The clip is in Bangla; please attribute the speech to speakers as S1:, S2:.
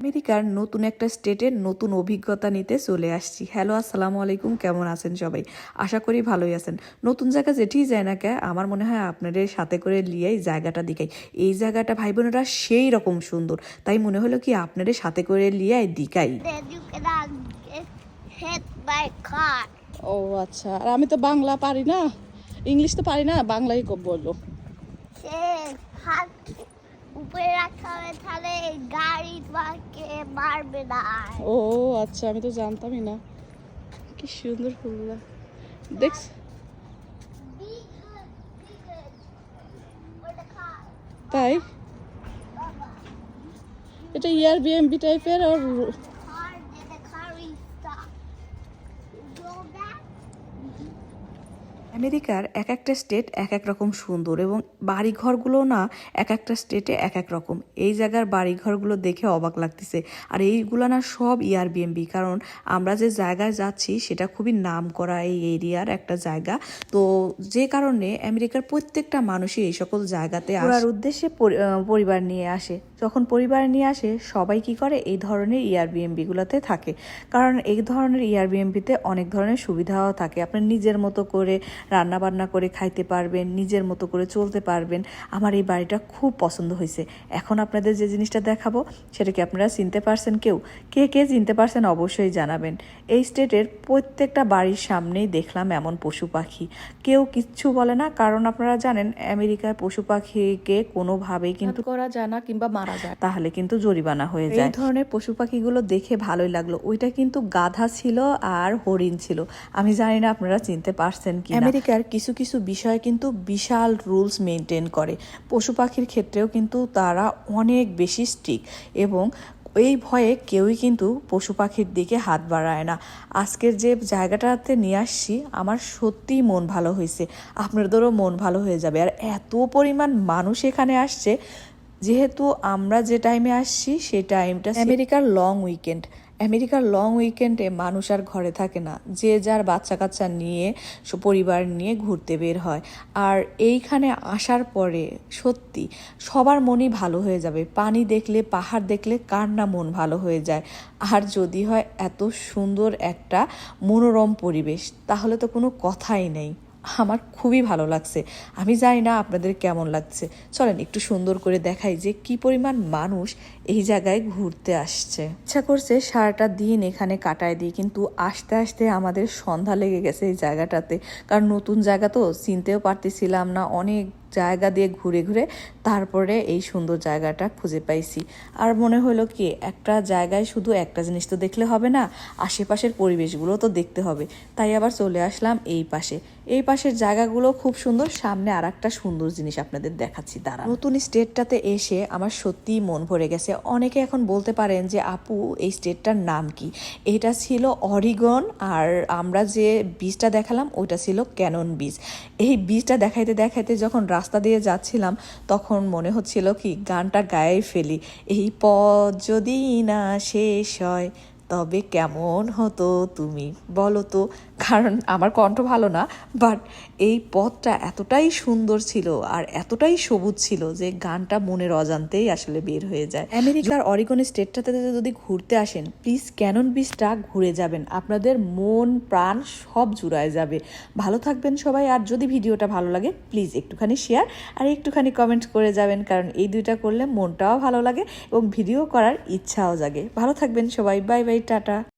S1: আমেরিকার নতুন একটা স্টেটের নতুন অভিজ্ঞতা নিতে চলে আসছি। হ্যালো, আসসালামু আলাইকুম, কেমন আছেন সবাই? আশা করি ভালোই আছেন। নতুন জায়গা যেটিই যায় না কে, আমার মনে হয় আপনাদের সাথে করে লিয়েই জায়গাটা দিকাই। এই জায়গাটা ভাই বোনেরা সেই রকম সুন্দর, তাই মনে হলো কি আপনাদের সাথে করে লিয়াই দিকাই।
S2: ও আচ্ছা, আর আমি তো বাংলা পারি না, ইংলিশ তো পারি না, বাংলাই বললো।
S3: উপরে রাখা হবে তাহলে গাড়ি তোমাকে মারবে না।
S2: ও আচ্ছা, আমি তো জানতামই না। কি সুন্দর ফুলগুলা দেখছ। তাই এটা এয়ারবিএনবি টাইপের আর
S1: আমেরিকার এক একটা স্টেট এক এক রকম সুন্দর এবং বাড়িঘরগুলো না এক একটা স্টেটে এক এক রকম। এই জায়গার বাড়িঘরগুলো দেখে অবাক লাগতেছে। আর এইগুলো না সব এয়ারবিএনবি, কারণ আমরা যে জায়গায় যাচ্ছি সেটা খুবই নাম করা এই এরিয়ার একটা জায়গা। তো যে কারণে আমেরিকার প্রত্যেকটা মানুষই এই সকল জায়গাতে ঘোরার উদ্দেশ্যে পরিবার নিয়ে আসে। যখন পরিবার নিয়ে আসে সবাই কি করে এই ধরনের এয়ারবিএনবিগুলোতে থাকে, কারণ এই ধরনের এয়ারবিএনবিতে অনেক ধরনের সুবিধাও থাকে। আপনি নিজের মতো করে রান্না বান্না করে খাইতে পারবেন, নিজের মতো করে চলতে পারবেন। আমার এই বাড়িটা খুব পছন্দ হয়েছে। এখন আপনাদের যে জিনিসটা দেখাবো সেটা কি আপনারা চিনতে পারছেন? কে কে চিনতে পারছেন অবশ্যই জানাবেন। এই স্টেটের প্রত্যেকটা বাড়ির সামনেই দেখলাম এমন পশু পাখি। কেউ কিচ্ছু বলে না, কারণ আপনারা জানেন আমেরিকায় পশু পাখিকে কোনোভাবেই কিন্তু করা যায় না কিংবা মারা যায়, তাহলে কিন্তু জরিমানা হয়ে যায়। এই ধরনের পশু পাখিগুলো দেখে ভালোই লাগলো। ওইটা কিন্তু গাধা ছিল আর হরিণ ছিল। আমি জানি না আপনারা চিনতে পারছেন কি। আমেরিকার কিছু কিছু বিষয় কিন্তু বিশাল রুলস মেনটেন করে। পশু পাখির ক্ষেত্রেও কিন্তু তারা অনেক বেশি স্ট্রিক্ট এবং এই ভয়ে কেউই কিন্তু পশু পাখির দিকে হাত বাড়ায় না। আজকের যে জায়গাটাতে নিয়ে আসছি আমার সত্যিই মন ভালো হয়েছে, আপনাদেরও মন ভালো হয়ে যাবে। আর এত পরিমাণ মানুষ এখানে আসছে, যেহেতু আমরা যে টাইমে আসছি সেই টাইমটা আমেরিকার লং উইকেন্ড। আমেরিকার লং উইকেন্ডে মানুষ আর ঘরে থাকে না, যে যার বাচ্চা কাচ্চা নিয়ে পরিবার নিয়ে ঘুরতে বের হয়। আর এইখানে আসার পরে সত্যি সবার মনই ভালো হয়ে যাবে। পানি দেখলে, পাহাড় দেখলে কার না মন ভালো হয়ে যায়। আর যদি হয় এত সুন্দর একটা মনোরম পরিবেশ, তাহলে তো কোনো কথাই নেই। আমার খুবই ভালো লাগছে। আমি জানি না আপনাদের কেমন লাগছে। চলেন একটু সুন্দর করে দেখাই যে কি পরিমাণ মানুষ এই জায়গায় ঘুরতে আসছে। ইচ্ছা করছে সারাটা দিন এখানে কাটায় দিই, কিন্তু আস্তে আস্তে আমাদের সন্ধ্যা লেগে গেছে এই জায়গাটাতে। কারণ নতুন জায়গা তো চিনতেও পারতেছিলাম না। অনেক জায়গা দিয়ে ঘুরে ঘুরে তারপরে এই সুন্দর জায়গাটা খুঁজে পাইছি। আর মনে হলো কি একটা জায়গায় শুধু একটা জিনিস তো দেখলে হবে না, আশেপাশের পরিবেশগুলো তো দেখতে হবে। তাই আবার চলে আসলাম এই পাশে। এই পাশের জায়গাগুলো খুব সুন্দর। সামনে আর একটা সুন্দর জিনিস আপনাদের দেখাচ্ছি, দাঁড়ান। নতুন স্টেটটাতে এসে আমার সত্যিই মন ভরে গেছে। অনেকে এখন বলতে পারেন যে আপু এই স্টেটটার নাম কি? এটা ছিল অরিগন, আর আমরা যে বিচটা দেখালাম ওটা ছিল ক্যানন বিচ। এই বিচটা দেখাইতে দেখাইতে যখন রাস্তা দিয়ে যাচ্ছিলাম তখন মনে হচ্ছিল কি গানটা গায়ে ফেলি। এই পথ যদি না শেষ হয় তবে কেমন হতো তুমি বলো তো। কারণ আমার কণ্ঠ ভালো না, বাট এই পথটা এতটাই সুন্দর ছিল আর এতটাই সবুজ ছিল যে গানটা মনের অজান্তেই আসলে বের হয়ে যায়। আমেরিকার অরিগন স্টেটটাতে যদি ঘুরতে আসেন প্লিজ ক্যানন বিচটা ঘুরে যাবেন, আপনাদের মন প্রাণ সব জুড়ায় যাবে। ভালো থাকবেন সবাই। আর যদি ভিডিওটা ভালো লাগে প্লিজ একটুখানি শেয়ার আর একটুখানি কমেন্ট করে যাবেন, কারণ এই দুইটা করলে মনটাও ভালো লাগে এবং ভিডিও করার ইচ্ছাও জাগে। ভালো থাকবেন সবাই। Bye bye, tata.